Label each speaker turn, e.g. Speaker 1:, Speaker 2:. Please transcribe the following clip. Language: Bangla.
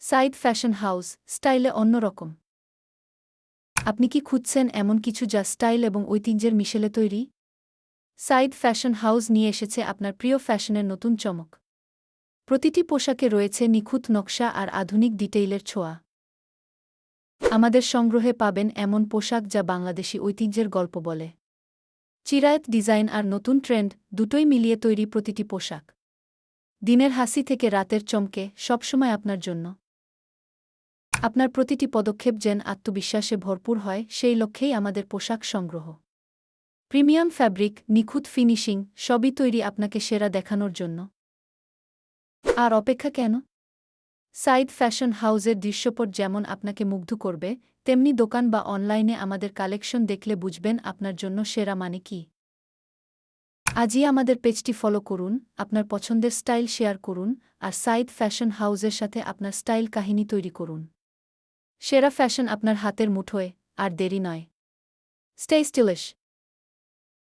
Speaker 1: সাইদ ফ্যাশন হাউস, স্টাইলে অন্যরকম। আপনি কি খুঁজছেন এমন কিছু যা স্টাইল এবং ঐতিহ্যের মিশেলে তৈরি? সাইদ ফ্যাশন হাউস নিয়ে এসেছে আপনার প্রিয় ফ্যাশনের নতুন চমক। প্রতিটি পোশাকে রয়েছে নিখুঁত নকশা আর আধুনিক ডিটেইলের ছোঁয়া। আমাদের সংগ্রহে পাবেন এমন পোশাক যা বাংলাদেশি ঐতিহ্যের গল্প বলে। চিরায়ত ডিজাইন আর নতুন ট্রেন্ড দুটোই মিলিয়ে তৈরি প্রতিটি পোশাক। দিনের হাসি থেকে রাতের চমকে সবসময় আপনার জন্য। আপনার প্রতিটি পদক্ষেপ যেন আত্মবিশ্বাসে ভরপুর হয়, সেই লক্ষ্যেই আমাদের পোশাক সংগ্রহ। প্রিমিয়াম ফ্যাব্রিক, নিখুঁত ফিনিশিং, সবই তৈরি আপনাকে সেরা দেখানোর জন্য। আর অপেক্ষা কেন? সাইদ ফ্যাশন হাউসের দৃশ্যপট যেমন আপনাকে মুগ্ধ করবে, তেমনি দোকান বা অনলাইনে আমাদের কালেকশন দেখলে বুঝবেন আপনার জন্য সেরা মানে কি। আজই আমাদের পেজটি ফলো করুন, আপনার পছন্দের স্টাইল শেয়ার করুন, আর সাইদ ফ্যাশন হাউসের সাথে আপনার স্টাইল কাহিনী তৈরি করুন। সেরা ফ্যাশন আপনার হাতের মুঠোয়, আর দেরি নয়। Stay stylish.